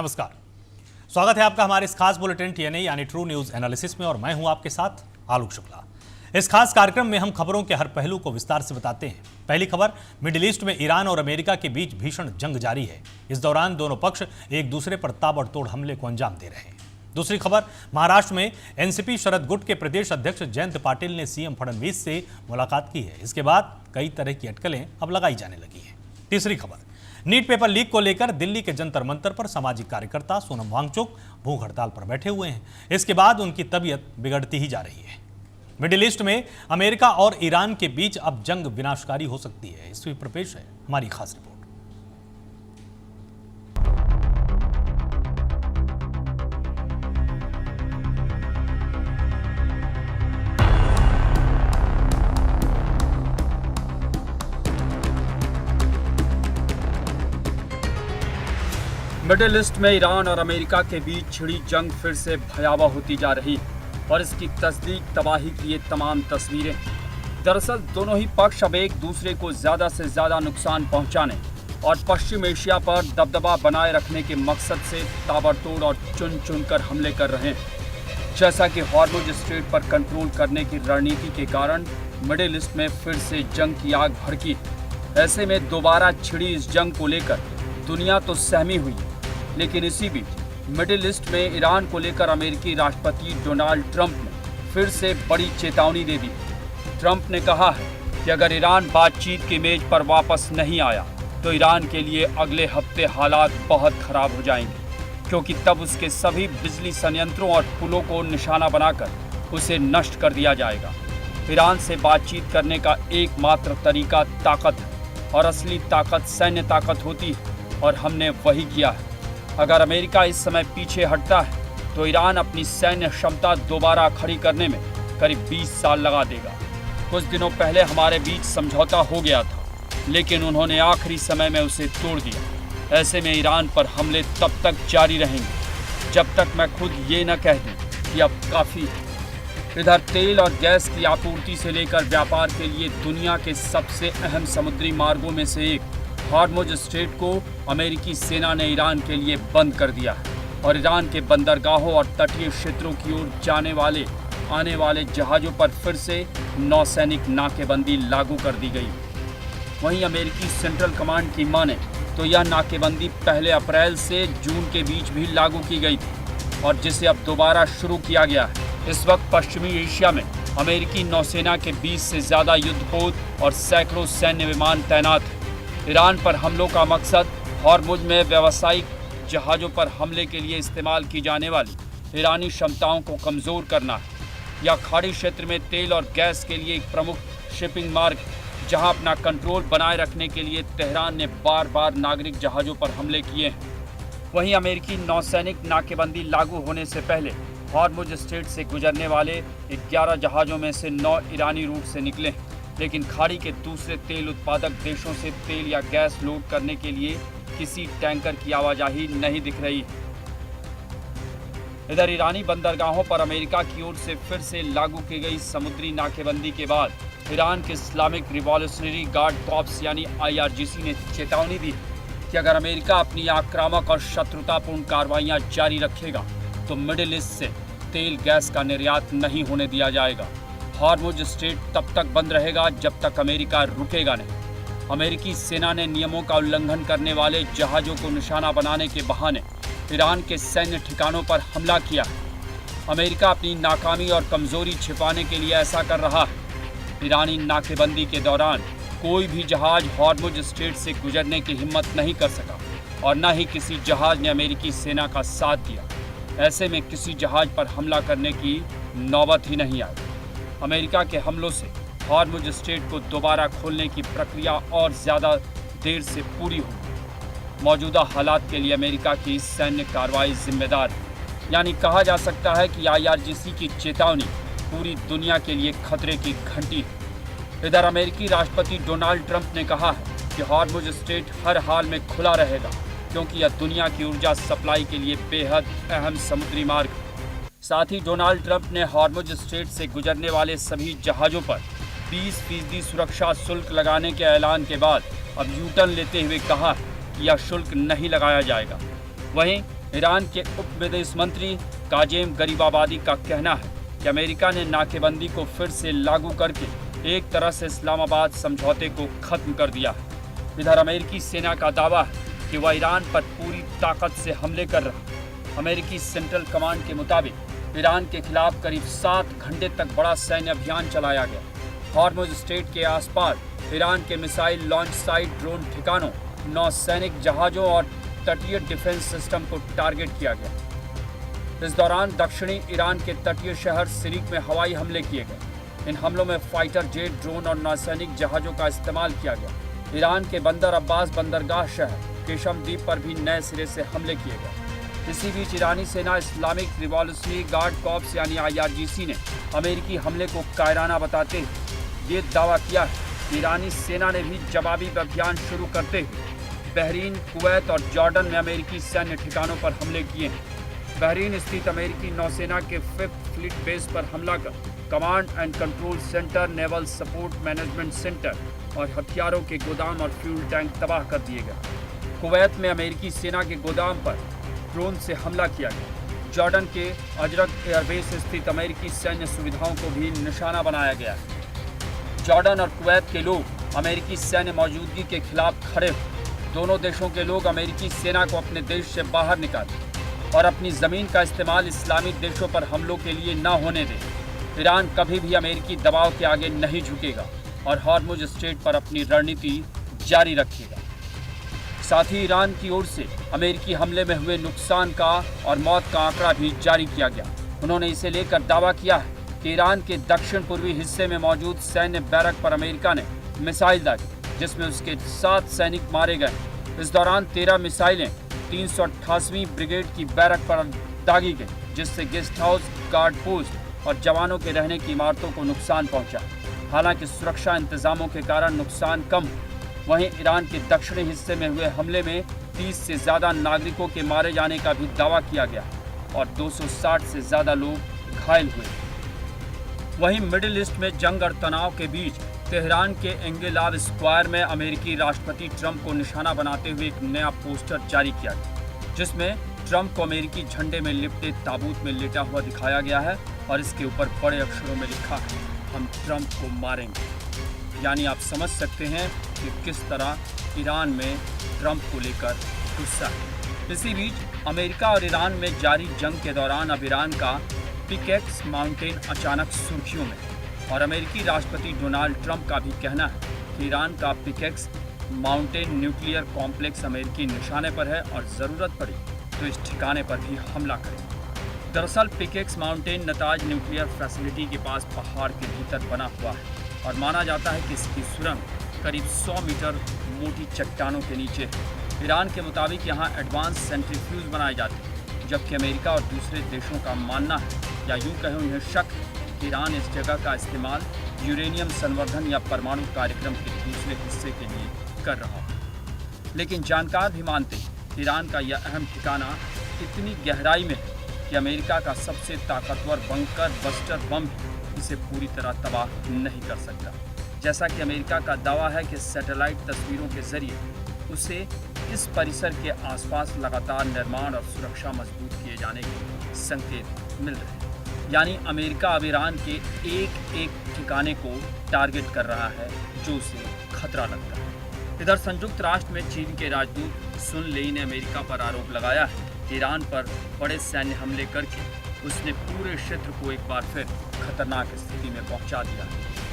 नमस्कार, स्वागत है आपका हमारे इस खास बुलेटिन TNA यानी ट्रू न्यूज एनालिसिस में और मैं हूं आपके साथ आलोक शुक्ला। इस खास कार्यक्रम में हम खबरों के हर पहलू को विस्तार से बताते हैं। पहली खबर, मिडिल ईस्ट में ईरान और अमेरिका के बीच भीषण जंग जारी है। इस दौरान दोनों पक्ष एक दूसरे पर ताबड़तोड़ हमले को अंजाम दे रहे हैं। दूसरी खबर, महाराष्ट्र में एनसीपी शरद गुट के प्रदेश अध्यक्ष जयंत पाटिल ने सीएम फडणवीस से मुलाकात की है। इसके बाद कई तरह की अटकलें अब लगाई जाने लगी हैं। तीसरी खबर, नीट पेपर लीक को लेकर दिल्ली के जंतर मंतर पर सामाजिक कार्यकर्ता सोनम वांगचुक भूख हड़ताल पर बैठे हुए हैं। इसके बाद उनकी तबीयत बिगड़ती ही जा रही है। मिडिल ईस्ट में अमेरिका और ईरान के बीच अब जंग विनाशकारी हो सकती है। इस पर पेश है हमारी खास रिपोर्ट। मिडिल ईस्ट में ईरान और अमेरिका के बीच छिड़ी जंग फिर से भयावह होती जा रही और इसकी तस्दीक तबाही की ये तमाम तस्वीरें। दरअसल दोनों ही पक्ष अब एक दूसरे को ज़्यादा से ज़्यादा नुकसान पहुंचाने और पश्चिम एशिया पर दबदबा बनाए रखने के मकसद से ताबड़तोड़ और चुन चुन कर हमले कर रहे हैं। जैसा कि हॉर्मुज स्ट्रेट पर कंट्रोल करने की रणनीति के कारण मिडिल ईस्ट में फिर से जंग की आग भड़की। ऐसे में दोबारा छिड़ी इस जंग को लेकर दुनिया तो सहमी हुई है, लेकिन इसी बीच मिडिल ईस्ट में ईरान को लेकर अमेरिकी राष्ट्रपति डोनाल्ड ट्रंप ने फिर से बड़ी चेतावनी दे दी। ट्रंप ने कहा है कि अगर ईरान बातचीत की मेज पर वापस नहीं आया तो ईरान के लिए अगले हफ्ते हालात बहुत खराब हो जाएंगे, क्योंकि तब उसके सभी बिजली संयंत्रों और पुलों को निशाना बनाकर उसे नष्ट कर दिया जाएगा। ईरान से बातचीत करने का एकमात्र तरीका ताकत है और असली ताकत सैन्य ताकत होती है और हमने वही किया है। अगर अमेरिका इस समय पीछे हटता है तो ईरान अपनी सैन्य क्षमता दोबारा खड़ी करने में करीब 20 साल लगा देगा। कुछ दिनों पहले हमारे बीच समझौता हो गया था, लेकिन उन्होंने आखिरी समय में उसे तोड़ दिया। ऐसे में ईरान पर हमले तब तक जारी रहेंगे जब तक मैं खुद ये न कह दूं कि अब काफ़ी है। इधर तेल और गैस की आपूर्ति से लेकर व्यापार के लिए दुनिया के सबसे अहम समुद्री मार्गों में से एक हॉर्मुज स्ट्रेट को अमेरिकी सेना ने ईरान के लिए बंद कर दिया है और ईरान के बंदरगाहों और तटीय क्षेत्रों की ओर आने वाले जहाज़ों पर फिर से नौसैनिक नाकेबंदी लागू कर दी गई। वहीं अमेरिकी सेंट्रल कमांड की माने तो यह नाकेबंदी पहले अप्रैल से जून के बीच भी लागू की गई थी और जिसे अब दोबारा शुरू किया गया है। इस वक्त पश्चिमी एशिया में अमेरिकी नौसेना के 20 से ज़्यादा युद्धपोत और सैकड़ों सैन्य विमान तैनात हैं। ईरान पर हमलों का मकसद हॉर्मुज में व्यावसायिक जहाज़ों पर हमले के लिए इस्तेमाल की जाने वाली ईरानी क्षमताओं को कमज़ोर करना है। यह खाड़ी क्षेत्र में तेल और गैस के लिए एक प्रमुख शिपिंग मार्ग, जहां अपना कंट्रोल बनाए रखने के लिए तेहरान ने बार बार नागरिक जहाज़ों पर हमले किए हैं। वहीं अमेरिकी नौसैनिक नाकेबंदी लागू होने से पहले हॉर्मुज स्ट्रेट से गुजरने वाले 11 जहाज़ों में से 9 ईरानी रूट से निकले हैं, लेकिन खाड़ी के दूसरे तेल उत्पादक देशों से तेल या गैस लोड करने के लिए किसी टैंकर की आवाजाही नहीं दिख रही। इधर ईरानी बंदरगाहों पर अमेरिका की ओर से फिर से लागू की गई समुद्री नाकेबंदी के बाद ईरान के इस्लामिक रिवॉल्यूशनरी गार्ड कॉर्प्स यानी IRGC ने चेतावनी दी कि अगर अमेरिका अपनी आक्रामक और शत्रुतापूर्ण कार्रवाइयां जारी रखेगा तो मिडिल ईस्ट से तेल गैस का निर्यात नहीं होने दिया जाएगा। हॉर्मुज स्ट्रेट तब तक बंद रहेगा जब तक अमेरिका रुकेगा नहीं। अमेरिकी सेना ने नियमों का उल्लंघन करने वाले जहाज़ों को निशाना बनाने के बहाने ईरान के सैन्य ठिकानों पर हमला किया है। अमेरिका अपनी नाकामी और कमज़ोरी छिपाने के लिए ऐसा कर रहा है। ईरानी नाकेबंदी के दौरान कोई भी जहाज़ हॉर्मुज स्ट्रेट से गुजरने की हिम्मत नहीं कर सका और न ही किसी जहाज़ ने अमेरिकी सेना का साथ दिया। ऐसे में किसी जहाज़ पर हमला करने की नौबत ही नहीं आई। अमेरिका के हमलों से हॉर्मुज स्ट्रेट को दोबारा खोलने की प्रक्रिया और ज़्यादा देर से पूरी होगी। मौजूदा हालात के लिए अमेरिका की सैन्य कार्रवाई जिम्मेदार है, यानी कहा जा सकता है कि IRGC की चेतावनी पूरी दुनिया के लिए खतरे की घंटी है। इधर अमेरिकी राष्ट्रपति डोनाल्ड ट्रंप ने कहा है कि हॉर्मुज स्ट्रेट हर हाल में खुला रहेगा, क्योंकि यह दुनिया की ऊर्जा सप्लाई के लिए बेहद अहम समुद्री मार्ग है। साथ ही डोनाल्ड ट्रंप ने हॉर्मुज स्ट्रेट से गुजरने वाले सभी जहाज़ों पर 20% सुरक्षा शुल्क लगाने के ऐलान के बाद अब यूटर्न लेते हुए कहा कि यह शुल्क नहीं लगाया जाएगा। वहीं ईरान के उप विदेश मंत्री काजेम गरीबाबादी का कहना है कि अमेरिका ने नाकेबंदी को फिर से लागू करके एक तरह से इस्लामाबाद समझौते को खत्म कर दिया है। इधर अमेरिकी सेना का दावा है कि वह ईरान पर पूरी ताकत से हमले कर रहा है। अमेरिकी सेंट्रल कमांड के मुताबिक ईरान के खिलाफ करीब 7 घंटे तक बड़ा सैन्य अभियान चलाया गया। हॉर्मुज स्ट्रेट के आसपास ईरान के मिसाइल लॉन्च साइट, ड्रोन ठिकानों, नौसैनिक जहाज़ों और तटीय डिफेंस सिस्टम को टारगेट किया गया। इस दौरान दक्षिणी ईरान के तटीय शहर सिरिक में हवाई हमले किए गए। इन हमलों में फाइटर जेट, ड्रोन और नौसैनिक जहाज़ों का इस्तेमाल किया गया। ईरान के बंदर अब्बास बंदरगाह शहर केशम द्वीप पर भी नए सिरे से हमले किए गए। इसी बीच ईरानी सेना इस्लामिक रिवॉल्यूशनरी गार्ड कॉर्प्स यानी IRGC ने अमेरिकी हमले को कायराना बताते हुए ये दावा किया है कि ईरानी सेना ने भी जवाबी अभियान शुरू करते हुए बहरीन, कुवैत और जॉर्डन में अमेरिकी सैन्य ठिकानों पर हमले किए हैं। बहरीन स्थित अमेरिकी नौसेना के 5th फ्लीट बेस पर हमला कर command and control centre, naval support management centre और हथियारों के गोदाम और फ्यूल टैंक तबाह कर दिए गए। कुवैत में अमेरिकी सेना के गोदाम पर ड्रोन से हमला किया गया। जॉर्डन के अजरक एयरबेस स्थित अमेरिकी सैन्य सुविधाओं को भी निशाना बनाया गया है। जॉर्डन और कुवैत के लोग अमेरिकी सैन्य मौजूदगी के खिलाफ खड़े हुए। दोनों देशों के लोग अमेरिकी सेना को अपने देश से बाहर निकालें और अपनी ज़मीन का इस्तेमाल इस्लामी देशों पर हमलों के लिए न होने दें। ईरान कभी भी अमेरिकी दबाव के आगे नहीं झुकेगा और हॉर्मुज स्ट्रेट पर अपनी रणनीति जारी रखेगा। साथ ही ईरान की ओर से अमेरिकी हमले में हुए नुकसान का और मौत का आंकड़ा भी जारी किया गया। उन्होंने इसे लेकर दावा किया है कि ईरान के दक्षिण पूर्वी हिस्से में मौजूद सैन्य बैरक पर अमेरिका ने मिसाइल दागी, जिसमें उसके 7 सैनिक मारे गए। इस दौरान 13 मिसाइलें 388वीं ब्रिगेड की बैरक पर दागी गई, जिससे गेस्ट हाउस, गार्ड पोस्ट और जवानों के रहने की इमारतों को नुकसान पहुंचा। हालांकि सुरक्षा इंतजामों के कारण नुकसान कम। वहीं ईरान के दक्षिणी हिस्से में हुए हमले में 30 से ज़्यादा नागरिकों के मारे जाने का भी दावा किया गया और 260 से ज़्यादा लोग घायल हुए। वहीं मिडिल ईस्ट में जंग और तनाव के बीच तेहरान के एंगेलाब स्क्वायर में अमेरिकी राष्ट्रपति ट्रंप को निशाना बनाते हुए एक नया पोस्टर जारी किया गया, जिसमें ट्रंप को अमेरिकी झंडे में लिपटे ताबूत में लेटा हुआ दिखाया गया है और इसके ऊपर बड़े अक्षरों में लिखा है, हम ट्रंप को मारेंगे। यानी आप समझ सकते हैं कि किस तरह ईरान में ट्रंप को लेकर गुस्सा है। इसी बीच अमेरिका और ईरान में जारी जंग के दौरान अब ईरान का पिकेक्स माउंटेन अचानक सुर्खियों में और अमेरिकी राष्ट्रपति डोनाल्ड ट्रंप का भी कहना है कि ईरान का पिकेक्स माउंटेन न्यूक्लियर कॉम्प्लेक्स अमेरिकी निशाने पर है और ज़रूरत पड़ी तो इस ठिकाने पर भी हमला करेगा। दरअसल पिकेक्स माउंटेन नताज न्यूक्लियर फैसिलिटी के पास पहाड़ के भीतर बना हुआ है और माना जाता है कि इसकी सुरंग करीब 100 मीटर मोटी चट्टानों के नीचे है। ईरान के मुताबिक यहाँ एडवांस सेंट्रीफ्यूज बनाए जाते हैं, जबकि अमेरिका और दूसरे देशों का मानना है या यूँ कहें उन्हें शक है कि ईरान इस जगह का इस्तेमाल यूरेनियम संवर्धन या परमाणु कार्यक्रम के दूसरे हिस्से के लिए कर रहा है। लेकिन जानकार भी मानते हैं कि ईरान का यह अहम ठिकाना इतनी गहराई में है कि अमेरिका का सबसे ताकतवर बंकर बस्टर बम इसे पूरी तरह तबाह नहीं कर सकता। जैसा कि अमेरिका का दावा है कि सैटेलाइट तस्वीरों के जरिए उसे इस परिसर के आसपास लगातार निर्माण और सुरक्षा मजबूत किए जाने के संकेत मिल रहे हैं। यानी अमेरिका अब ईरान के एक एक ठिकाने को टारगेट कर रहा है जो उसे खतरा लगता है। इधर संयुक्त राष्ट्र में चीन के राजदूत सुन लेई ने अमेरिका पर आरोप लगाया है कि ईरान पर बड़े सैन्य हमले करके उसने पूरे क्षेत्र को एक बार फिर खतरनाक स्थिति में पहुंचा दिया।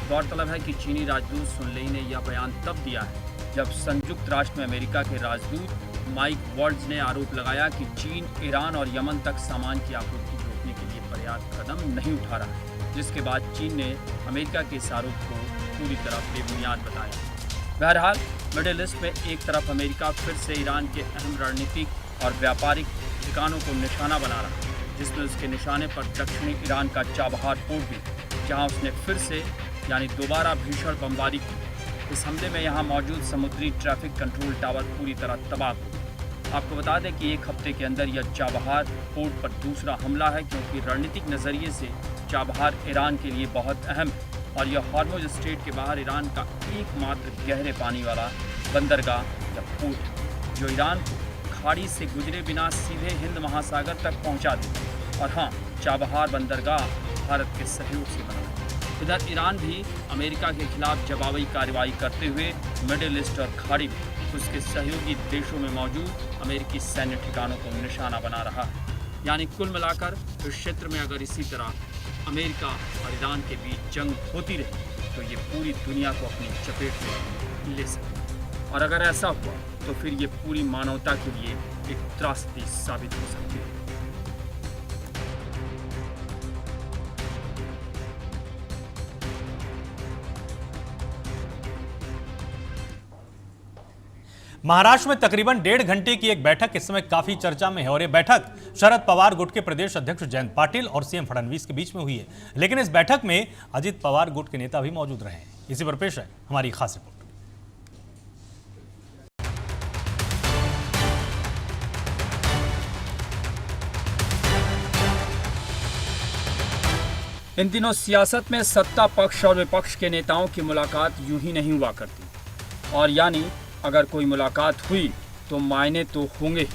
गौरतलब है कि चीनी राजदूत सुन लेई ने यह बयान तब दिया है जब संयुक्त राष्ट्र में अमेरिका के राजदूत माइक वॉल्ट्ज ने आरोप लगाया कि चीन ईरान और यमन तक सामान की आपूर्ति रोकने के लिए पर्याप्त कदम नहीं उठा रहा है, जिसके बाद चीन ने अमेरिका के इस आरोप को पूरी तरह बेबुनियाद बताया। बहरहाल मिडिल ईस्ट में एक तरफ अमेरिका फिर से ईरान के अहम रणनीतिक और व्यापारिक ठिकानों को निशाना बना रहा है, जिसमें उसके निशाने पर दक्षिणी ईरान का चाबहार पोर्ट भी, जहां उसने फिर से यानी दोबारा भीषण बमबारी की। इस हमले में यहां मौजूद समुद्री ट्रैफिक कंट्रोल टावर पूरी तरह तबाह हो गए। आपको बता दें कि एक हफ्ते के अंदर यह चाबहार पोर्ट पर दूसरा हमला है, क्योंकि रणनीतिक नज़रिए से चाबहार ईरान के लिए बहुत अहम है और यह हॉर्मुज स्ट्रेट के बाहर ईरान का एकमात्र गहरे पानी वाला बंदरगाह या पोर्ट है, जो ईरान को खाड़ी से गुजरे बिना सीधे हिंद महासागर तक पहुंचा दी। और हाँ, चाबहार बंदरगाह भारत के सहयोग से बना है। इधर ईरान भी अमेरिका के खिलाफ जवाबी कार्रवाई करते हुए मिडिल ईस्ट और खाड़ी में उसके सहयोगी देशों में मौजूद अमेरिकी सैन्य ठिकानों को निशाना बना रहा है। यानी कुल मिलाकर इस क्षेत्र में अगर इसी तरह अमेरिका और ईरान के बीच जंग होती रही तो ये पूरी दुनिया को अपनी चपेट में ले सकती, और अगर ऐसा हुआ तो फिर ये पूरी मानवता के लिए एक त्रासदी साबित हो सकती है। महाराष्ट्र में तकरीबन 1.5 घंटे की एक बैठक इस समय काफी चर्चा में है और ये बैठक शरद पवार गुट के प्रदेश अध्यक्ष जयंत पाटिल और सीएम फडणवीस के बीच में हुई है। लेकिन इस बैठक में अजित पवार गुट के नेता भी मौजूद रहे हैं। इसी पर पेश है हमारी खास रिपोर्ट। इन दिनों सियासत में सत्ता पक्ष और विपक्ष के नेताओं की मुलाकात यूं ही नहीं हुआ करती, और यानी अगर कोई मुलाकात हुई तो मायने तो होंगे,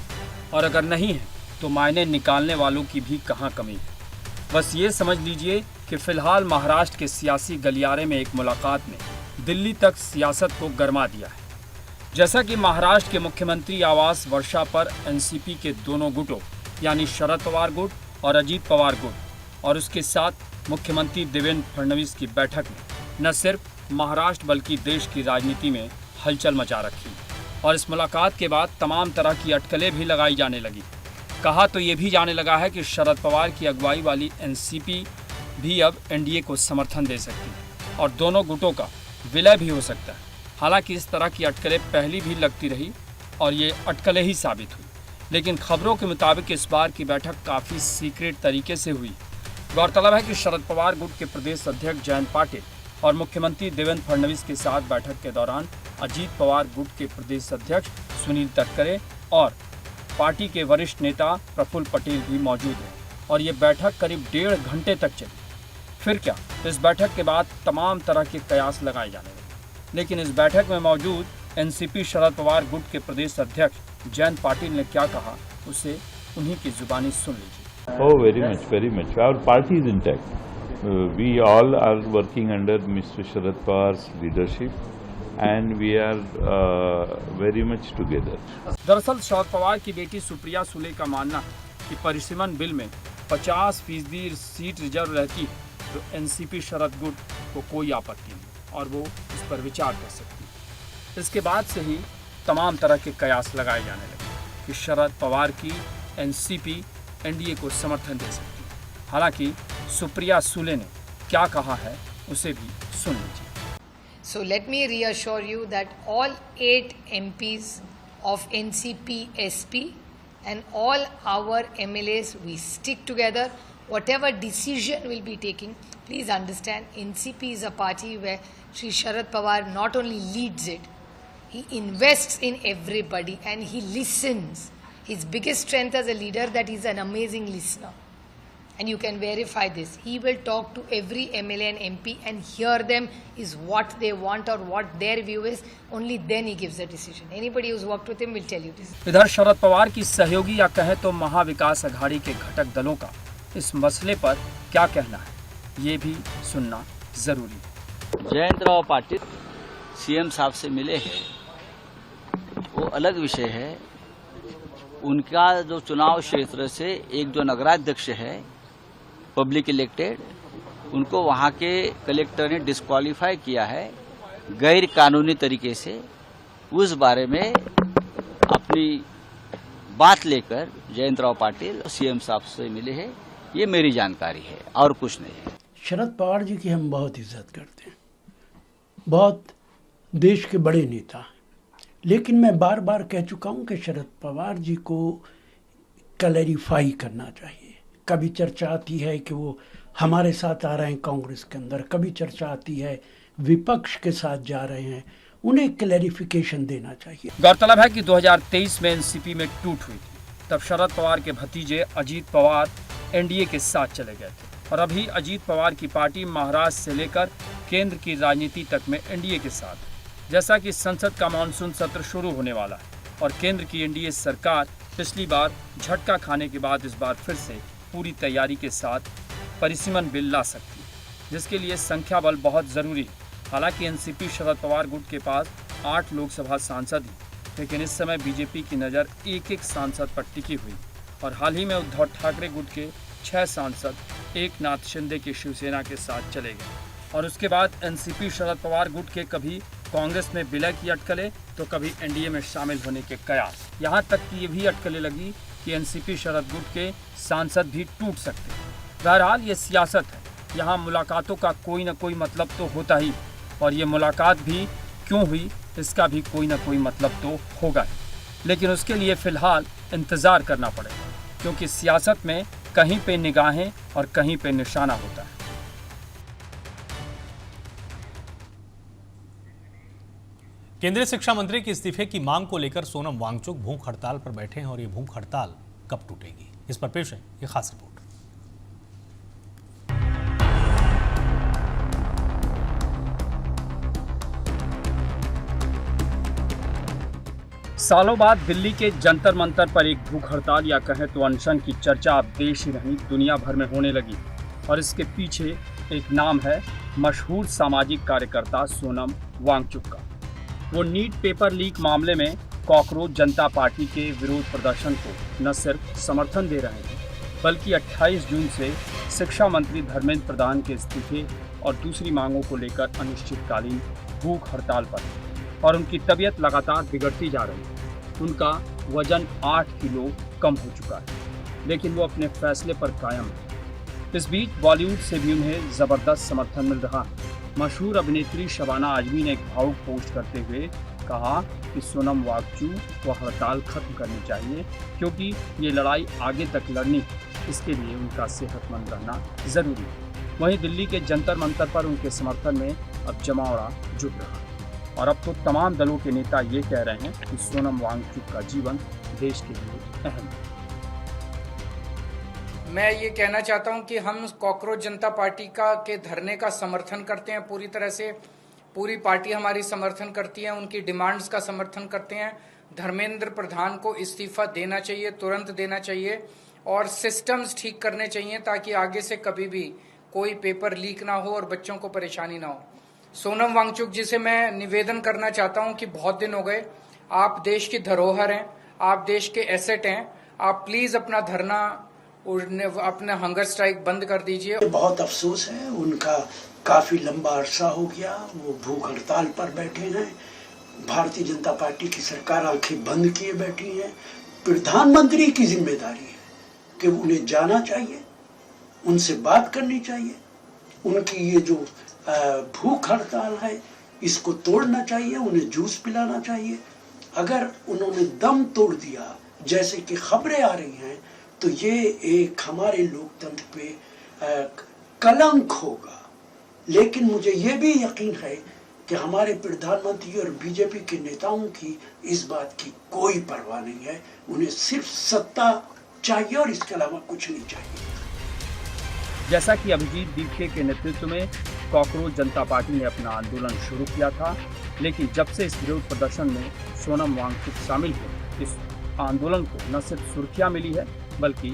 और अगर नहीं है तो मायने निकालने वालों की भी कहाँ कमी है। बस ये समझ लीजिए कि फिलहाल महाराष्ट्र के सियासी गलियारे में एक मुलाकात ने दिल्ली तक सियासत को गरमा दिया है। जैसा कि महाराष्ट्र के मुख्यमंत्री आवास वर्षा पर एनसीपी के दोनों गुटों यानी शरद पवार गुट और अजीत पवार गुट और उसके साथ मुख्यमंत्री देवेंद्र फडणवीस की बैठक में न सिर्फ महाराष्ट्र बल्कि देश की राजनीति में हलचल मचा रखी, और इस मुलाकात के बाद तमाम तरह की अटकलें भी लगाई जाने लगी। कहा तो ये भी जाने लगा है कि शरद पवार की अगुवाई वाली एनसीपी भी अब एनडीए को समर्थन दे सकती है और दोनों गुटों का विलय भी हो सकता है। हालांकि इस तरह की अटकलें पहली भी लगती रही और ये अटकलें ही साबित हुई, लेकिन खबरों के मुताबिक इस बार की बैठक काफ़ी सीक्रेट तरीके से हुई। गौरतलब है कि शरद पवार गुट के प्रदेश अध्यक्ष जयंत पाटिल और मुख्यमंत्री देवेंद्र फडणवीस के साथ बैठक के दौरान अजीत पवार गुट के प्रदेश अध्यक्ष सुनील तटकरे और पार्टी के वरिष्ठ नेता प्रफुल्ल पटेल भी मौजूद हैं, और ये बैठक करीब 1.5 घंटे तक चली। फिर क्या, इस बैठक के बाद तमाम तरह के कयास लगाए जाने लगे, लेकिन इस बैठक में मौजूद एनसीपी शरद पवार गुट के प्रदेश अध्यक्ष जयंत पाटिल ने क्या कहा, उसे उन्हीं की जुबानी सुन लीजिए। Oh, very much. Our party is intact. We all are working under Mr. Sharad Pawar's leadership, and we are very much together. दरअसल शरद पवार की बेटी सुप्रिया सुले का मानना है कि परिसीमन बिल में 50% सीट रिजर्व रहती है तो एनसीपी शरद गुट को कोई आपत्ति नहीं और वो इस पर विचार कर सकती है। इसके बाद से ही तमाम तरह के कयास लगाए जाने लगे कि शरद पवार की एनसीपी एनडीए को समर्थन दे सकती है। हालांकि सुप्रिया सुले ने क्या कहा है उसे भी सुन लीजिए। So let me reassure you that all 8 MPs of NCP SP and all our MLAs, we stick together. Whatever decision we'll be taking, please understand NCP is a party where Shri Sharad Pawar not only leads it, he invests in everybody and he listens. His biggest strength as a leader that he's an amazing listener. And you can verify this. He will talk to every MLA and MP and hear them is what they want or what their view is. Only then he gives a decision. Anybody who's worked with him will tell you this. इधर शरद पवार की सहयोगी या कहे तो महाविकास अघाड़ी के घटक दलों का इस मसले पर क्या कहना है, ये भी सुनना जरूरी है। जयंतराव पाटिल सीएम साहब से मिले हैं, वो अलग विषय है। उनका जो चुनाव क्षेत्र से एक जो नगराध्यक्ष है पब्लिक इलेक्टेड, उनको वहाँ के कलेक्टर ने डिस्क्वालीफाई किया है गैर कानूनी तरीके से। उस बारे में अपनी बात लेकर जयंतराव पाटिल सीएम साहब से मिले हैं, ये मेरी जानकारी है और कुछ नहीं है। शरद पवार जी की हम बहुत इज्जत करते हैं, बहुत देश के बड़े नेता हैं, लेकिन मैं बार बार कह चुका हूं कि शरद पवार जी को क्लैरिफाई करना चाहिए। कभी चर्चा आती है कि वो हमारे साथ आ रहे हैं कांग्रेस के अंदर, कभी चर्चा आती है विपक्ष के साथ जा रहे हैं, उन्हें क्लैरिफिकेशन देना चाहिए। गौरतलब है कि 2023 में एनसीपी में टूट हुई थी, तब शरद पवार के भतीजे अजीत पवार एनडीए के साथ चले गए थे और अभी अजीत पवार की पार्टी महाराष्ट्र से लेकर केंद्र की राजनीति तक में एनडीए के साथ। जैसा कि संसद का मानसून सत्र शुरू होने वाला है और केंद्र की एनडीए सरकार पिछली बार झटका खाने के बाद इस बार फिर से पूरी तैयारी के साथ परिसीमन बिल ला सकती है, जिसके लिए संख्या बल बहुत जरूरी है। हालांकि एनसीपी शरद पवार गुट के पास 8 लोकसभा सांसद हैं, लेकिन इस समय बीजेपी की नज़र एक सांसद पर टिकी हुई और हाल ही में उद्धव ठाकरे गुट के 6 सांसद एकनाथ शिंदे की शिवसेना के साथ चले गए और उसके बाद एनसीपी शरद पवार गुट के कभी कांग्रेस में विलय की अटकलें तो कभी एनडीए में शामिल होने के कयास। यहाँ तक कि ये भी अटकलें लगी कि एनसीपी शरद गुट के सांसद भी टूट सकते हैं। बहरहाल ये सियासत है, यहाँ मुलाकातों का कोई ना कोई मतलब तो होता ही, और ये मुलाकात भी क्यों हुई इसका भी कोई ना कोई मतलब तो होगा ही। लेकिन उसके लिए फ़िलहाल इंतज़ार करना पड़ेगा, क्योंकि सियासत में कहीं पे निगाहें और कहीं पे निशाना होता है। केंद्रीय शिक्षा मंत्री के इस्तीफे की मांग को लेकर सोनम वांगचुक भूख हड़ताल पर बैठे हैं और ये भूख हड़ताल कब टूटेगी, इस पर पेश है ये खास रिपोर्ट। सालों बाद दिल्ली के जंतर मंतर पर एक भूख हड़ताल या कहें तो अनशन की चर्चा अब देश ही नहीं दुनिया भर में होने लगी और इसके पीछे एक नाम है मशहूर सामाजिक कार्यकर्ता सोनम वांगचुक का। वो नीट पेपर लीक मामले में कॉकरोच जनता पार्टी के विरोध प्रदर्शन को न सिर्फ समर्थन दे रहे हैं बल्कि 28 जून से शिक्षा मंत्री धर्मेंद्र प्रधान के इस्तीफे और दूसरी मांगों को लेकर अनिश्चितकालीन भूख हड़ताल पर और उनकी तबीयत लगातार बिगड़ती जा रही है। उनका वजन 8 किलो कम हो चुका है, लेकिन वो अपने फैसले पर कायम है। इस बीच बॉलीवुड से भी उन्हें ज़बरदस्त समर्थन मिल रहा है। मशहूर अभिनेत्री शबाना आजमी ने एक भावुक पोस्ट करते हुए कहा कि सोनम वांगचुक को हड़ताल खत्म करनी चाहिए, क्योंकि ये लड़ाई आगे तक लड़नी है, इसके लिए उनका सेहतमंद रहना ज़रूरी है। वहीं दिल्ली के जंतर मंतर पर उनके समर्थन में अब जमावड़ा जुट रहा है और अब तो तमाम दलों के नेता ये कह रहे हैं कि सोनम वांगचुक का जीवन देश के लिए अहम है। मैं ये कहना चाहता हूं कि हम कॉकरोच जनता पार्टी के धरने का समर्थन करते हैं पूरी तरह से। पूरी पार्टी हमारी समर्थन करती है, उनकी डिमांड्स का समर्थन करते हैं। धर्मेंद्र प्रधान को इस्तीफा देना चाहिए, तुरंत देना चाहिए और सिस्टम्स ठीक करने चाहिए ताकि आगे से कभी भी कोई पेपर लीक ना हो और बच्चों को परेशानी ना हो। सोनम वांगचुक जी से मैं निवेदन करना चाहता हूं कि बहुत दिन हो गए, आप देश की धरोहर हैं, आप देश के एसेट हैं, आप प्लीज अपना धरना अपना हंगर स्ट्राइक बंद कर दीजिए। बहुत अफसोस है, उनका काफी लंबा अरसा हो गया वो भूख हड़ताल पर बैठे हैं। भारतीय जनता पार्टी की सरकार आंखें बंद किए बैठी है। प्रधानमंत्री की जिम्मेदारी है कि उन्हें जाना चाहिए, उनसे बात करनी चाहिए। उनकी ये जो भूख हड़ताल है इसको तोड़ना चाहिए, उन्हें जूस पिलाना चाहिए। अगर उन्होंने दम तोड़ दिया जैसे कि खबरें आ रही हैं तो ये एक हमारे लोकतंत्र पे कलंक होगा। लेकिन मुझे ये भी यकीन है कि हमारे प्रधानमंत्री और बीजेपी के नेताओं की इस बात की कोई परवाह नहीं है। उन्हें सिर्फ सत्ता चाहिए और इसके अलावा कुछ नहीं चाहिए। जैसा कि अभिजीत दीपके के नेतृत्व में कॉकरोच जनता पार्टी ने अपना आंदोलन शुरू किया था, लेकिन जब से इस विरोध प्रदर्शन में सोनम वांगचुक शामिल हुए, इस आंदोलन को न सिर्फ सुर्खियां मिली है बल्कि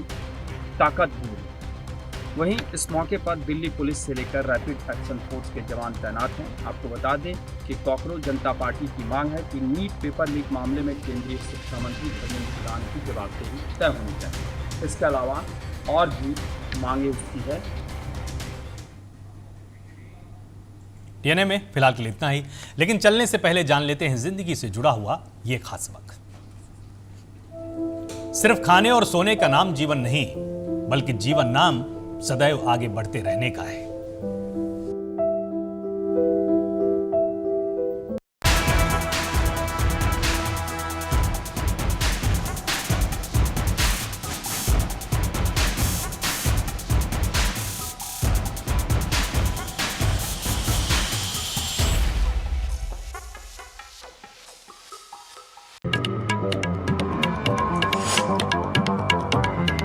ताकत भी मिली। वहीं इस मौके पर दिल्ली पुलिस से लेकर रैपिड एक्शन फोर्स के जवान तैनात हैं। आपको बता दें कि कॉकरोच जनता पार्टी की मांग है कि नीट पेपर लीक मामले में केंद्रीय शिक्षा मंत्री धर्मेंद्र प्रधान की जवाबदेही तय होनी चाहिए। इसके अलावा और भी मांगे उठती है। डीएनए में फिलहाल के लिए इतना ही, लेकिन चलने से पहले जान लेते हैं जिंदगी से जुड़ा हुआ ये खास सबक। सिर्फ खाने और सोने का नाम जीवन नहीं, बल्कि जीवन नाम सदैव आगे बढ़ते रहने का है।